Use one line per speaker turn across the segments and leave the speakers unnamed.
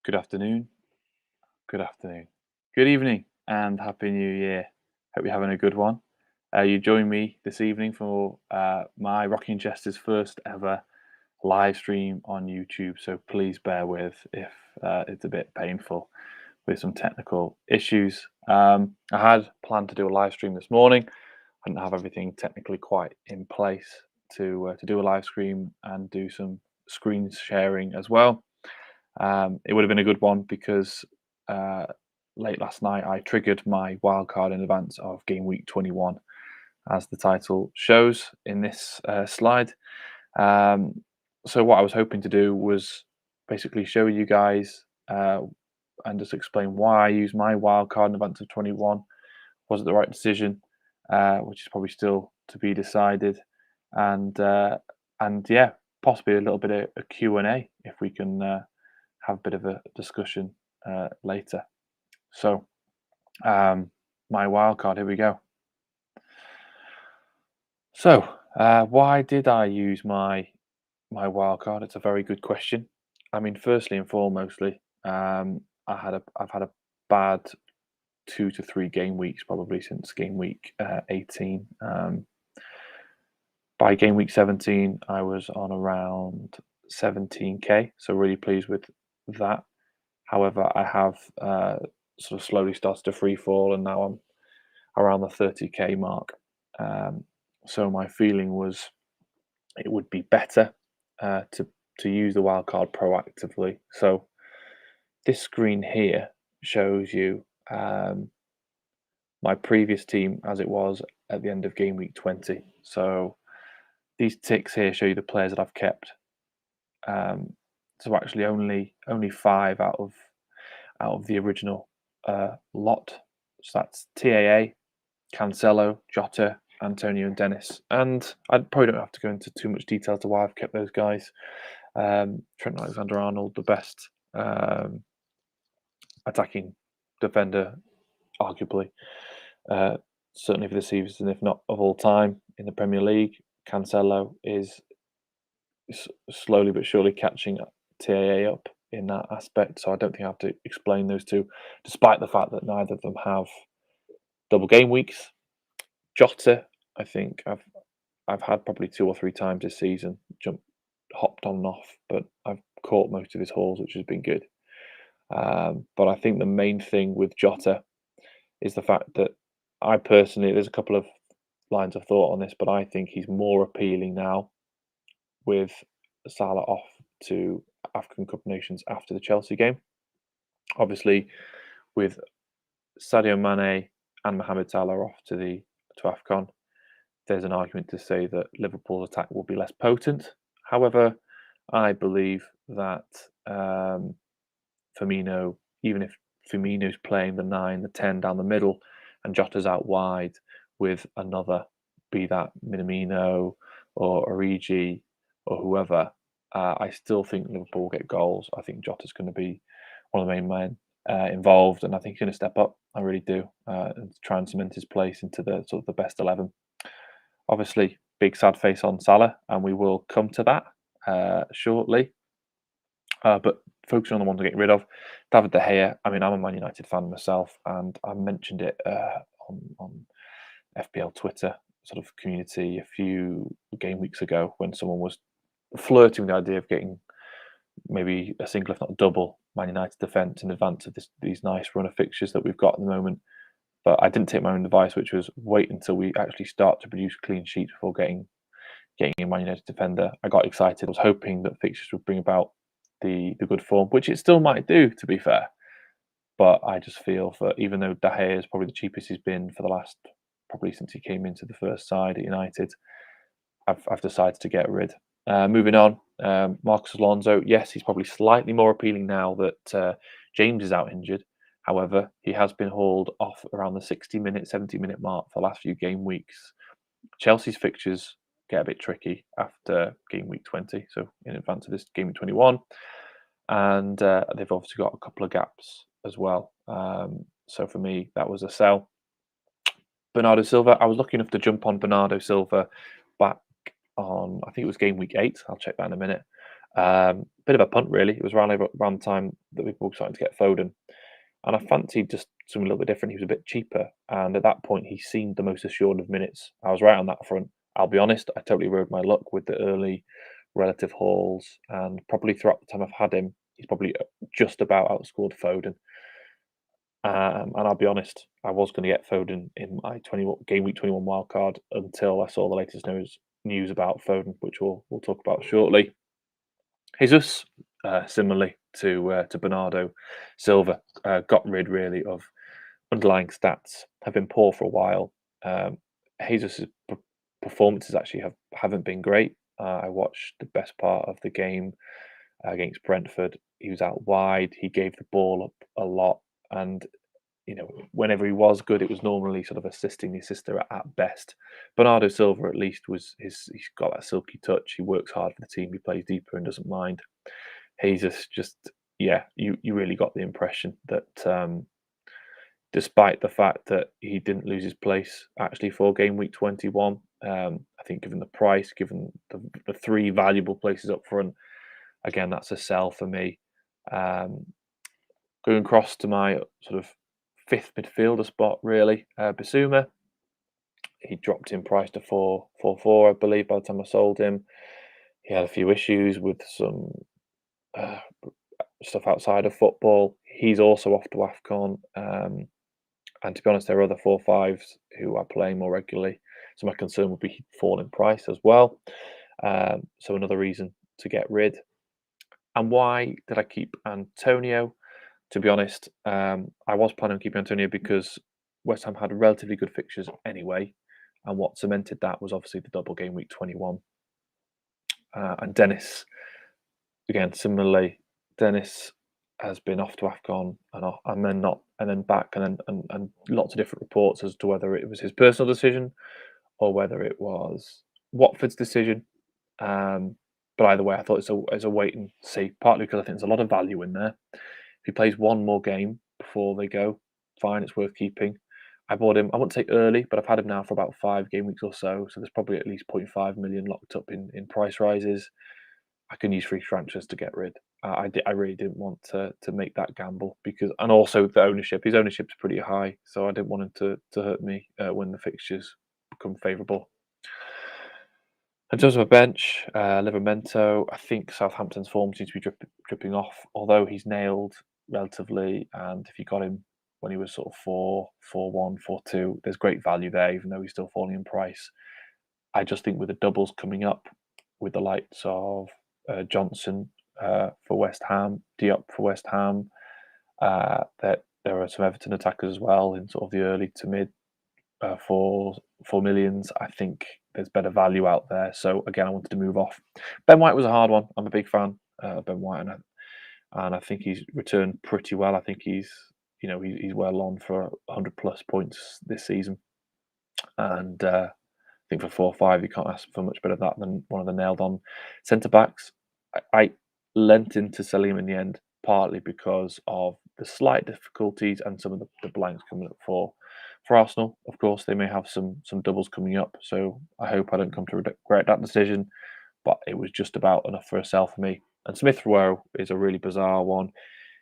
Good afternoon, good afternoon, good evening, and happy New Year. Hope you're having a good one. You join me this evening for my Rocking Chester's first ever live stream on YouTube. So please bear with if it's a bit painful with some technical issues. I had planned to do a live stream this morning. I didn't have everything technically quite in place to do a live stream and do some screen sharing as well. It would have been a good one because uh, late last night I triggered my wildcard in advance of game week 21, as the title shows in this slide. So what I was hoping to do was basically show you guys and just explain why I used my wildcard in advance of 21. Was it the right decision? Which is probably still to be decided. And yeah, possibly a little bit of a Q&A if we can have a bit of a discussion later. So, my wildcard, here we go. So, why did I use my wildcard? It's a very good question. I mean, firstly and foremostly, I've had a bad 2 to 3 game weeks probably since game week 18. By game week 17, I was on around 17k, so really pleased with that. However, I have sort of slowly started to free fall, and now I'm around the 30k mark. So my feeling was it would be better to use the wildcard proactively. So this screen here shows you my previous team as it was at the end of game week 20. So these ticks here show you the players that I've kept. So actually only 5 out of the original lot. So that's TAA, Cancelo, Jota, Antonio, and Dennis. And I probably don't have to go into too much detail to why I've kept those guys. Trent Alexander-Arnold, the best attacking defender, arguably, certainly for the season, if not of all time in the Premier League. Cancelo is slowly but surely catching TAA up in that aspect, so I don't think I have to explain those two, despite the fact that neither of them have double game weeks. Jota, I think I've had probably 2 or 3 times this season, hopped on and off, but I've caught most of his hauls, which has been good. But I think the main thing with Jota is the fact that I personally, there's a couple of lines of thought on this, but I think he's more appealing now with Salah off to African Cup of Nations after the Chelsea game. Obviously, with Sadio Mane and Mohamed Salah off to AFCON, there's an argument to say that Liverpool's attack will be less potent. However, I believe that Firmino, even if Firmino's playing the 9, the 10 down the middle, and Jota's out wide with another, be that Minamino or Origi or whoever, I still think Liverpool will get goals. I think Jota's going to be one of the main men involved, and I think he's going to step up. I really do, and try and cement his place into the sort of the best 11. Obviously, big sad face on Salah, and we will come to that shortly. But focusing on the ones to get rid of, David De Gea. I mean, I'm a Man United fan myself, and I mentioned it on FPL Twitter sort of community a few game weeks ago when someone was flirting with the idea of getting maybe a single, if not double, Man United defence in advance of these nice run of fixtures that we've got at the moment. But I didn't take my own advice, which was wait until we actually start to produce clean sheets before getting a Man United defender. I got excited. I was hoping that fixtures would bring about the good form, which it still might do, to be fair. But I just feel that even though De Gea is probably the cheapest he's been for the last, probably since he came into the first side at United, I've decided to get rid. Moving on, Marcus Alonso. Yes, he's probably slightly more appealing now that James is out injured. However, he has been hauled off around the 60-minute, 70-minute mark for the last few game weeks. Chelsea's fixtures get a bit tricky after game week 20, so in advance of this game week 21. And they've obviously got a couple of gaps as well. So for me, that was a sell. Bernardo Silva. I was lucky enough to jump on Bernardo Silva back on, I think it was game week 8. I'll check that in a minute. Bit of a punt, really. It was around the time that we were starting to get Foden, and I fancied just something a little bit different. He was a bit cheaper, and at that point, he seemed the most assured of minutes. I was right on that front. I'll be honest, I totally rode my luck with the early relative hauls, and probably throughout the time I've had him, he's probably just about outscored Foden. And I'll be honest, I was going to get Foden in my game week 21 wildcard until I saw the latest news about Foden, which we'll talk about shortly. Jesus, similarly to Bernardo Silva, got rid really of underlying stats, have been poor for a while. Jesus' performances actually haven't been great. I watched the best part of the game against Brentford. He was out wide. He gave the ball up a lot, and whenever he was good, it was normally sort of assisting the assister at best. Bernardo Silva, at least, he's got that silky touch. He works hard for the team. He plays deeper and doesn't mind. Jesus, just you really got the impression that despite the fact that he didn't lose his place actually for game week 21, I think given the price, given the three valuable places up front, again that's a sell for me. Going across to my sort of fifth midfielder spot, really, Bissouma. He dropped in price to 444, I believe, by the time I sold him. He had a few issues with some uh, stuff outside of football. He's also off to AFCON. And to be honest, there are other 4-5s who are playing more regularly. So my concern would be he'd fall in price as well. So another reason to get rid. And why did I keep Antonio? To be honest, I was planning on keeping Antonio because West Ham had relatively good fixtures anyway. And what cemented that was obviously the double game week 21. And Dennis, again, similarly, Dennis has been off to AFCON and then not, and then back, and lots of different reports as to whether it was his personal decision or whether it was Watford's decision. But either way, I thought it's a wait and see. Partly because I think there's a lot of value in there. If he plays one more game before they go, fine, it's worth keeping. I bought him, I wouldn't say early, but I've had him now for about 5 game weeks or so. So there's probably at least 0.5 million locked up in price rises. I can use free transfers to get rid. I really didn't want to make that gamble because, and also the ownership. His ownership's pretty high, so I didn't want him to hurt me when the fixtures become favourable. In terms of a bench, Livramento, I think Southampton's form seems to be dripping off. Although he's nailed relatively, and if you got him when he was sort of 4-1, 4-2, there's great value there, even though he's still falling in price. I just think with the doubles coming up, with the likes of Johnson for West Ham, Diop for West Ham, that there are some Everton attackers as well in sort of the early to mid for millions. I think there's better value out there. So again, I wanted to move off. Ben White was a hard one. I'm a big fan of Ben White, and I think he's returned pretty well. I think he's well on for 100 plus points this season, and I think for 4-5 you can't ask for much better that than one of the nailed on centre backs. I lent into selling him in the end, partly because of the slight difficulties and some of the blanks coming up for Arsenal. Of course, they may have some doubles coming up, so I hope I don't come to regret that decision. But it was just about enough for a sell for me. And Smith Rowe is a really bizarre one.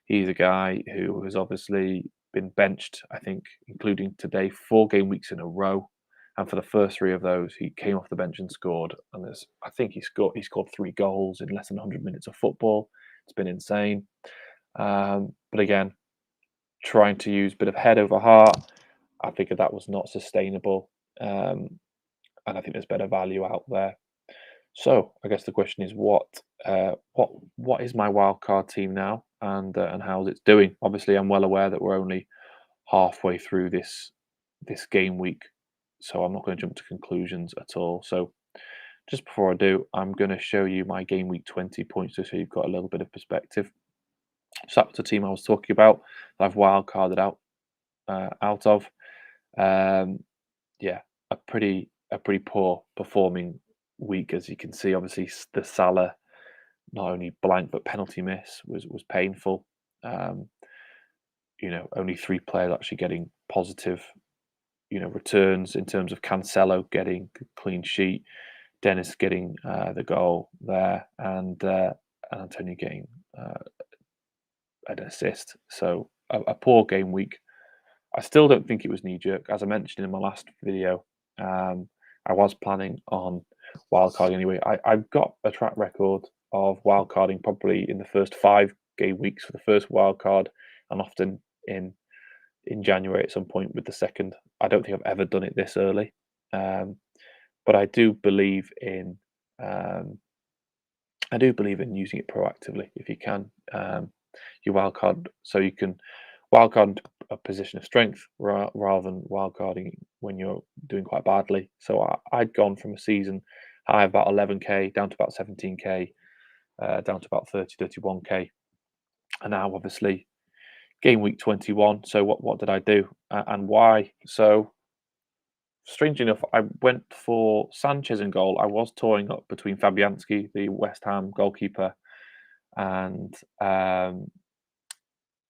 He's a guy who has obviously been benched, I think, including today, 4 game weeks in a row. And for the first 3 of those, he came off the bench and scored. And I think he scored 3 goals in less than 100 minutes of football. It's been insane. But again, trying to use a bit of head over heart, I figured that was not sustainable. And I think there's better value out there. So I guess the question is, what is my wildcard team now, and how's it doing? Obviously, I'm well aware that we're only halfway through this game week, so I'm not going to jump to conclusions at all. So just before I do, I'm going to show you my game week 20 points just so you've got a little bit of perspective. So that was the team I was talking about that I've wildcarded out of. Yeah, a pretty poor performing week, as you can see. Obviously, the Salah not only blank but penalty miss was painful. Only 3 players actually getting positive, returns in terms of Cancelo getting a clean sheet, Dennis getting the goal there, and Antonio getting an assist. So a poor game week. I still don't think it was knee-jerk. As I mentioned in my last video, I was planning on wildcarding anyway. I've got a track record of wildcarding probably in the first 5 game weeks for the first wildcard, and often in January at some point with the second. I don't think I've ever done it this early, but I do believe in using it proactively if you can. You wildcard so you can wildcard into a position of strength rather than wildcarding when you're doing quite badly. So I'd gone from a season high of about 11k down to about 17k, down to about 31k, and now obviously game week 21. So what did I do and why? So strangely enough, I went for Sanchez in goal. I was toying up between Fabianski, the West Ham goalkeeper, and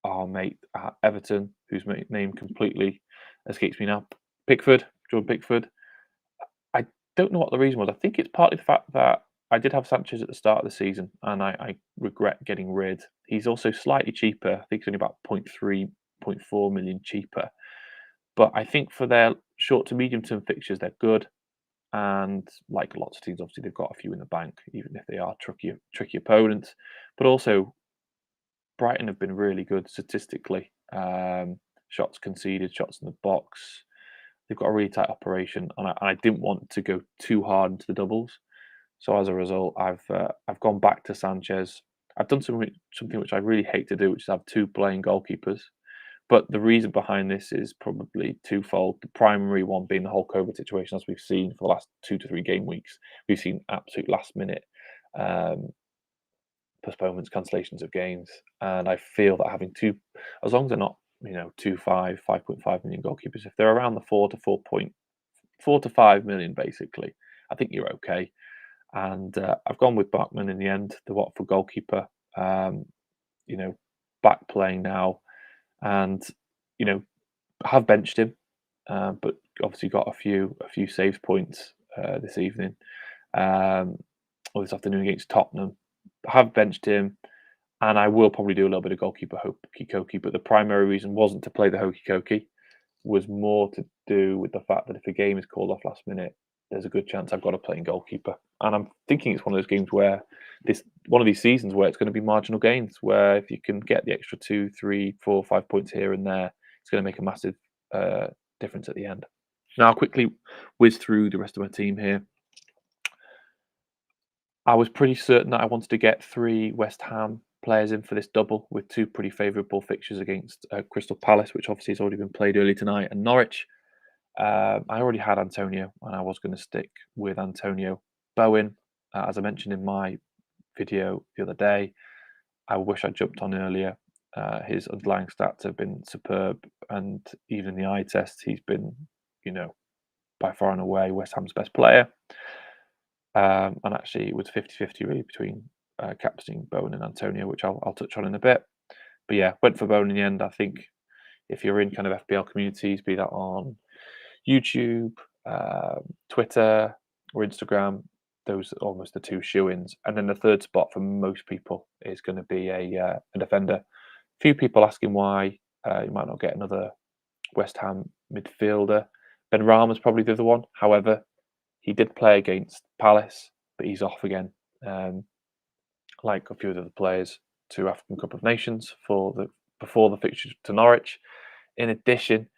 our mate at Everton, whose name completely escapes me now, Jordan Pickford. I don't know what the reason was. I think it's partly the fact that I did have Sanchez at the start of the season, and I regret getting rid. He's also slightly cheaper. I think it's only about 0.3, 0.4 million cheaper. But I think for their short to medium term fixtures, they're good. And like lots of teams, obviously they've got a few in the bank, even if they are tricky opponents. But also, Brighton have been really good statistically. Shots conceded, shots in the box. They've got a really tight operation, and I didn't want to go too hard into the doubles. So as a result, I've gone back to Sanchez. I've done something which I really hate to do, which is have 2 playing goalkeepers. But the reason behind this is probably twofold. The primary one being the whole COVID situation, as we've seen for the last 2 to 3 game weeks. We've seen absolute last minute postponements, cancellations of games, and I feel that having 2, as long as they're not 2.5, 5.5 million goalkeepers, if they're around the 4 to 5 million, basically, I think you're okay. And I've gone with Bachmann in the end, the Watford goalkeeper. Back playing now, and have benched him, but obviously got a few saves points this evening, or this afternoon against Tottenham. Have benched him, and I will probably do a little bit of goalkeeper hokey cokey. But the primary reason wasn't to play the hokey cokey, was more to do with the fact that if a game is called off last minute, there's a good chance I've got to play in goalkeeper. And I'm thinking it's one of those games where one of these seasons where it's going to be marginal gains, where if you can get the extra 2, 3, 4, 5 points here and there, it's going to make a massive difference at the end. Now, I'll quickly whiz through the rest of my team here. I was pretty certain that I wanted to get 3 West Ham players in for this double, with 2 pretty favourable fixtures against Crystal Palace, which obviously has already been played early tonight, and Norwich. I already had Antonio, and I was going to stick with Antonio. Bowen, as I mentioned in my video the other day, I wish I jumped on earlier. His underlying stats have been superb, and even in the eye test, he's been, by far and away West Ham's best player. And actually, it was 50-50 really between captaining Bowen and Antonio, which I'll touch on in a bit. But yeah, went for Bowen in the end. I think if you're in kind of FPL communities, be that on YouTube, Twitter, or Instagram, those are almost the 2 shoe-ins. And then the third spot for most people is going to be a defender. Few people asking why you might not get another West Ham midfielder. Ben Rama's probably the other one. However, he did play against Palace, but he's off again, like a few of the other players, to African Cup of Nations before the fixture to Norwich. In addition,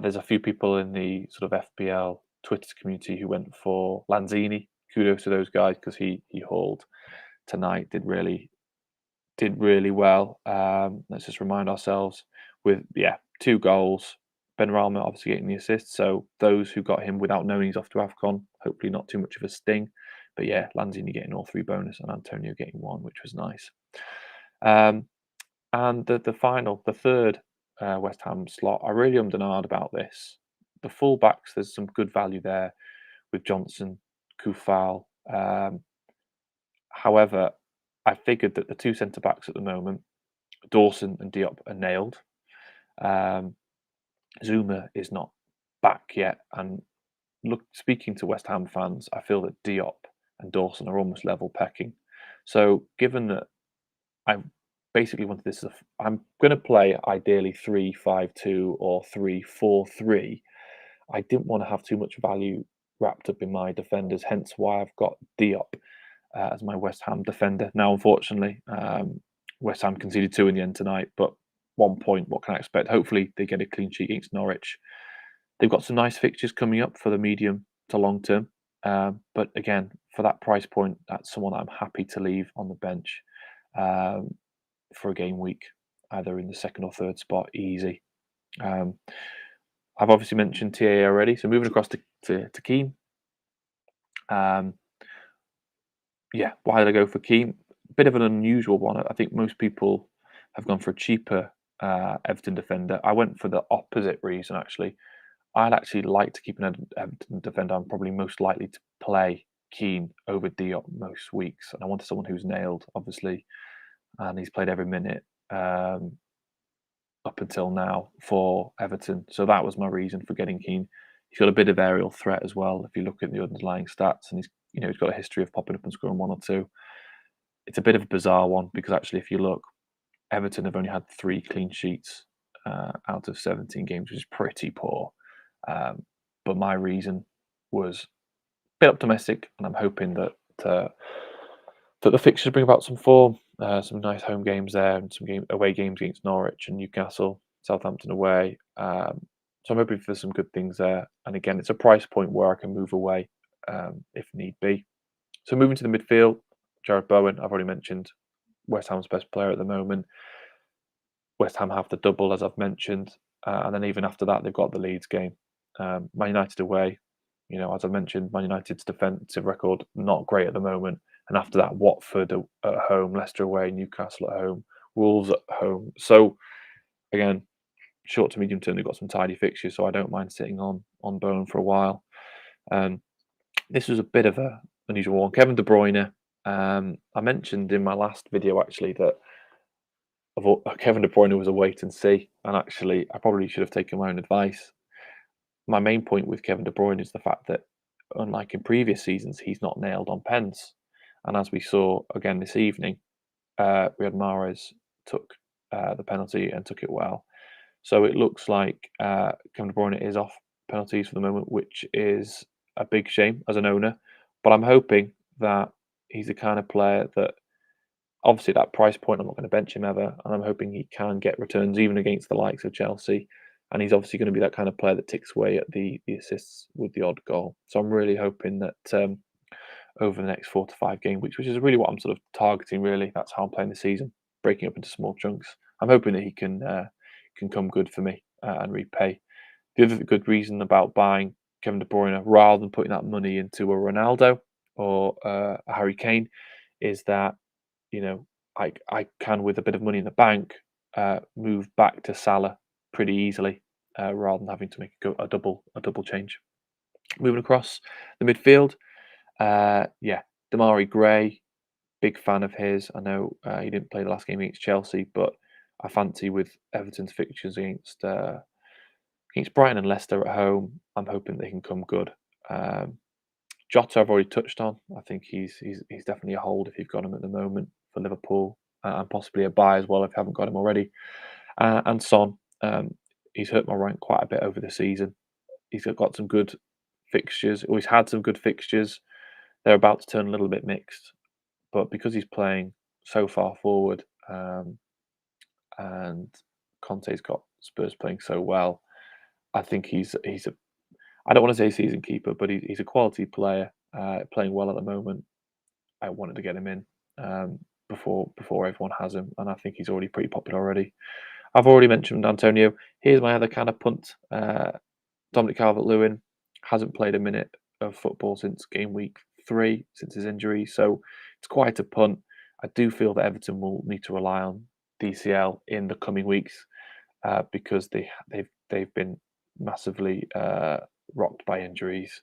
there's a few people in the sort of FPL Twitter community who went for Lanzini. Kudos to those guys, because he hauled tonight, did really well. Let's just remind ourselves with 2 goals. Ben Rama obviously getting the assist. So those who got him without knowing he's off to AFCON, hopefully not too much of a sting. But yeah, Lanzini getting all 3 bonus and Antonio getting 1, which was nice. And the third West Ham slot, I really ummed and ahed about this. The full-backs, there's some good value there with Johnson, Kufal. However, I figured that the 2 centre-backs at the moment, Dawson and Diop, are nailed. Zuma is not back yet, and speaking to West Ham fans, I feel that Diop and Dawson are almost level pecking. So given that I basically wanted this, I'm going to play ideally 3-5-2 or 3-4-3. I didn't want to have too much value wrapped up in my defenders, hence why I've got Diop as my West Ham defender. Now, unfortunately, West Ham conceded 2 in the end tonight, but 1 point, what can I expect? Hopefully, they get a clean sheet against Norwich. They've got some nice fixtures coming up for the medium to long term. But again, for that price point, that's someone that I'm happy to leave on the bench um, for a game week, either in the second or third spot, easy. Um, I've obviously mentioned TA already, so moving across to Keane. Yeah, why did I go for Keane? Bit of an unusual one. I think most people have gone for a cheaper Everton defender. I went for the opposite reason, actually. I'd actually like to keep an Everton defender. I'm probably most likely to play Keane over Diop most weeks. And I wanted someone who's nailed, obviously, and he's played every minute up until now for Everton. So that was my reason for getting Keane. He's got a bit of aerial threat as well. If you look at the underlying stats, and he's got a history of popping up and scoring 1 or 2. It's a bit of a bizarre one because actually, if you look, Everton have only had 3 clean sheets out of 17 games, which is pretty poor. But my reason was a bit optimistic, and I'm hoping that the fixtures bring about some form, some nice home games there, and some away games against Norwich and Newcastle, Southampton away. So I'm hoping for some good things there. And again, it's a price point where I can move away if need be. So moving to the midfield, Jared Bowen, I've already mentioned, West Ham's best player at the moment. West Ham have the double, as I've mentioned. And then even after that, they've got the Leeds game. Man United away, as I mentioned, Man United's defensive record not great at the moment. And after that, Watford at home, Leicester away, Newcastle at home, Wolves at home. So again, short to medium term, they've got some tidy fixtures, so I don't mind sitting on Bowen for a while. This was a bit of a unusual one. Kevin De Bruyne. I mentioned in my last video actually that Kevin De Bruyne was a wait and see, and actually I probably should have taken my own advice. My main point with Kevin De Bruyne is the fact that, unlike in previous seasons, he's not nailed on pens. And as we saw again this evening, Riyad Mahrez took the penalty and took it well. So it looks like Kevin De Bruyne is off penalties for the moment, which is a big shame as an owner. But I'm hoping that he's the kind of player that, obviously, at that price point, I'm not going to bench him ever. And I'm hoping he can get returns even against the likes of Chelsea. And he's obviously going to be that kind of player that ticks away at the assists with the odd goal. So I'm really hoping that over the next 4 to 5 game weeks, which is really what I'm sort of targeting, really. That's how I'm playing the season, breaking up into small chunks. I'm hoping that he can come good for me and repay. The other good reason about buying Kevin De Bruyne rather than putting that money into a Ronaldo or a Harry Kane is that, I can, with a bit of money in the bank, move back to Salah pretty easily rather than having to make a double change. Moving across the midfield, Demarai Gray, big fan of his. I know he didn't play the last game against Chelsea, but I fancy with Everton's fixtures against Brighton and Leicester at home, I'm hoping they can come good. Jota I've already touched on. I think he's definitely a hold if you've got him at the moment for Liverpool, and possibly a buy as well if you haven't got him already. And Son, he's hurt my rank quite a bit over the season. He's got some good fixtures, or he's had some good fixtures. They're about to turn a little bit mixed, but because he's playing so far forward, and Conte's got Spurs playing so well, I think he's a, I don't want to say season keeper, but he's a quality player, playing well at the moment. I wanted to get him in before everyone has him, and I think he's already pretty popular already. I've already mentioned Antonio. Here's my other kind of punt. Dominic Calvert-Lewin hasn't played a minute of football since game week 3, since his injury, so it's quite a punt. I do feel that Everton will need to rely on DCL in the coming weeks because they've been massively rocked by injuries,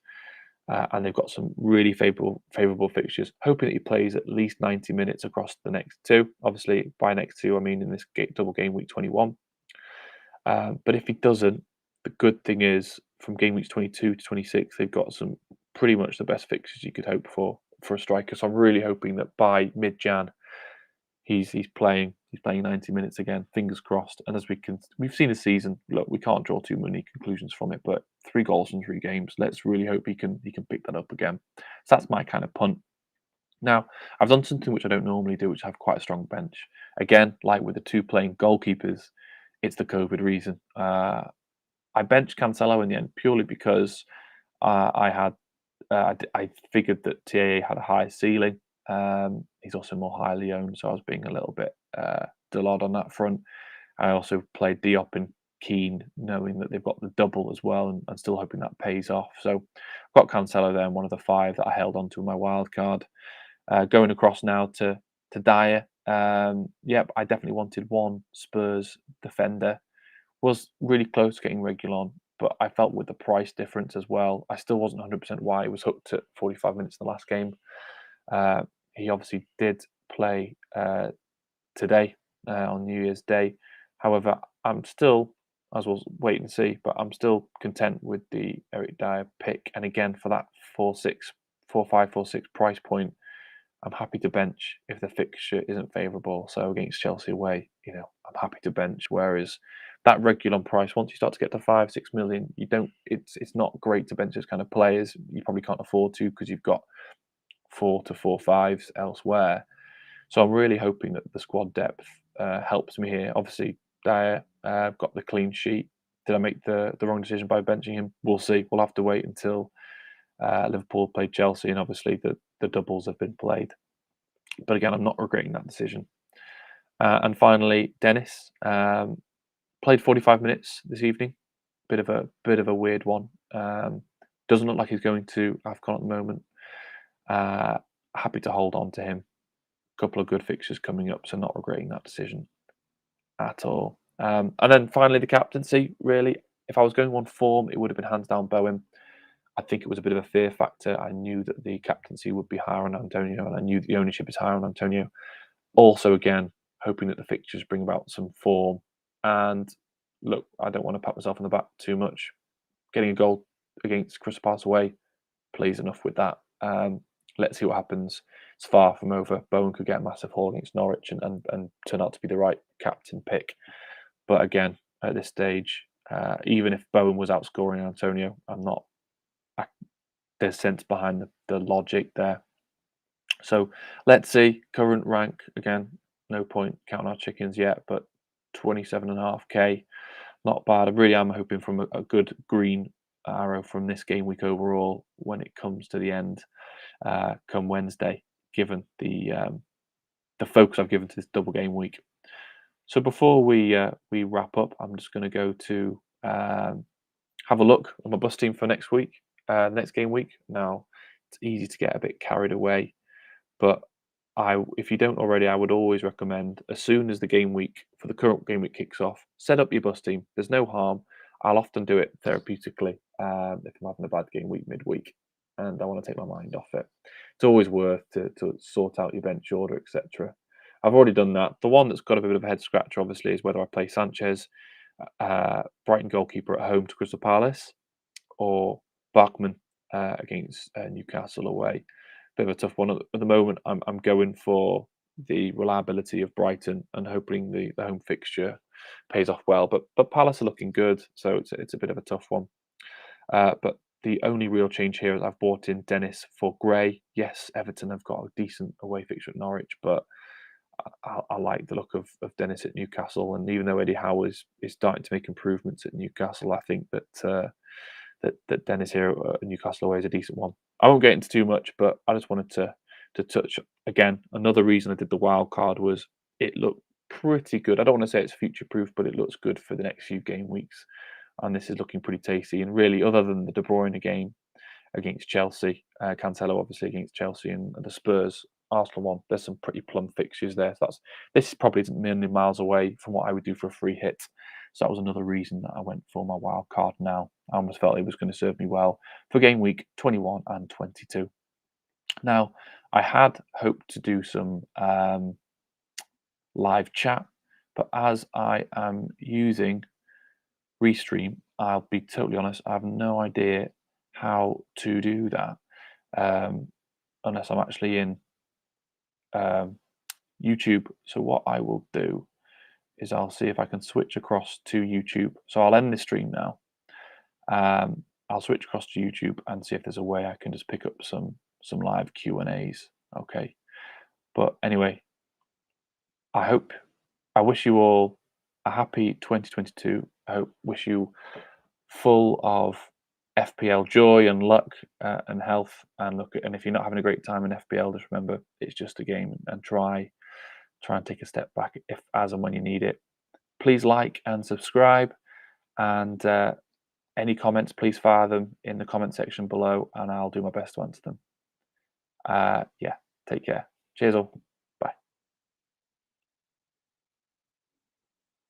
and they've got some really favourable fixtures. Hoping that he plays at least 90 minutes across the next 2. Obviously, by next 2, I mean in this double game week 21. But if he doesn't, the good thing is from game weeks 22 to 26, they've got some pretty much the best fixtures you could hope for. for a striker. So I'm really hoping that by mid-Jan he's playing 90 minutes again. Fingers crossed. And as we've seen this season. Look, we can't draw too many conclusions from it, but 3 goals in 3 games. Let's really hope he can pick that up again. So that's my kind of punt. Now, I've done something which I don't normally do, which I have quite a strong bench. Again, like with the 2 playing goalkeepers, it's the COVID reason. I benched Cancelo in the end purely because I figured that TAA had a higher ceiling. He's also more highly owned, so I was being a little bit delayed on that front. I also played Diop and Keane, knowing that they've got the double as well, and still hoping that pays off. So I've got Cancelo there, one of the 5 that I held onto in my wild card. Going across now to Dyer. Yep, I definitely wanted one Spurs defender. Was really close to getting Reguilon, but I felt with the price difference as well, I still wasn't 100% why he was hooked at 45 minutes in the last game. He obviously did play today on New Year's Day. However, I'm still, as we'll wait and see, but I'm still content with the Eric Dyer pick. And again, for that 4.5, 4.6 price point, I'm happy to bench if the fixture isn't favourable. So against Chelsea away, I'm happy to bench. Whereas that Reguilon price, once you start to get to 5-6 million, you don't. It's not great to bench those kind of players. You probably can't afford to because you've got 4 to 4.5s elsewhere. So I'm really hoping that the squad depth helps me here. Obviously, Dyer got the clean sheet. Did I make the wrong decision by benching him? We'll see. We'll have to wait until Liverpool played Chelsea, and obviously the doubles have been played. But again, I'm not regretting that decision. And finally, Dennis played 45 minutes this evening. Bit of a weird one. Doesn't look like he's going to AFCON at the moment. Happy to hold on to him. Couple of good fixtures coming up, so not regretting that decision at all. And then finally, the captaincy. Really, if I was going on form, it would have been hands down Bowen. I think it was a bit of a fear factor. I knew that the captaincy would be higher on Antonio, and I knew the ownership is higher on Antonio. Also, again, hoping that the fixtures bring about some form. And look, I don't want to pat myself on the back too much. Getting a goal against Crystal Palace away, pleased enough with that. Let's see what happens. It's far from over. Bowen could get a massive haul against Norwich and turn out to be the right captain pick. But again, at this stage, even if Bowen was outscoring Antonio, there's sense behind the logic there. So let's see. Current rank, again, no point counting our chickens yet, but 27.5k. Not bad. I really am hoping from a good green arrow from this game week overall when it comes to the end. Come Wednesday, given the focus I've given to this double game week. So before we wrap up, I'm just going to go to have a look at my bus team for next week, next game week. Now, it's easy to get a bit carried away, but if you don't already, I would always recommend as soon as the game week for the current game week kicks off, set up your bus team. There's no harm. I'll often do it therapeutically if I'm having a bad game week midweek and I want to take my mind off it. It's always worth to sort out your bench order, etc. I've already done that. The one that's got a bit of a head scratcher, obviously, is whether I play Sanchez, Brighton goalkeeper at home to Crystal Palace, or Bachmann against Newcastle away. Bit of a tough one at the moment. I'm going for the reliability of Brighton and hoping the home fixture pays off well. But Palace are looking good, so it's a bit of a tough one. But the only real change here is I've bought in Dennis for Gray. Yes, Everton have got a decent away fixture at Norwich, but I like the look of Dennis at Newcastle. And even though Eddie Howe is starting to make improvements at Newcastle, I think that that Dennis here at Newcastle away is a decent one. I won't get into too much, but I just wanted to touch again. Another reason I did the wild card was it looked pretty good. I don't want to say it's future proof, but it looks good for the next few game weeks. And this is looking pretty tasty. And really, other than the De Bruyne game against Chelsea, Cancelo obviously against Chelsea and the Spurs, Arsenal one, there's some pretty plumb fixtures there. So this probably isn't a million miles away from what I would do for a free hit. So that was another reason that I went for my wild card now. I almost felt it was going to serve me well for game week 21 and 22. Now, I had hoped to do some live chat, but as I am using Restream, I'll be totally honest, I have no idea how to do that. unless I'm actually in YouTube. So what I will do is I'll see if I can switch across to YouTube. So I'll end this stream now. I'll switch across to YouTube and see if there's a way I can just pick up some live Q&As. Okay. But anyway, I wish you all a happy 2022. Wish you full of FPL joy and luck and health. And if you're not having a great time in FPL, just remember it's just a game, and try and take a step back if as and when you need it. Please like and subscribe, and any comments, please fire them in the comment section below, and I'll do my best to answer them. Yeah, take care. Cheers all.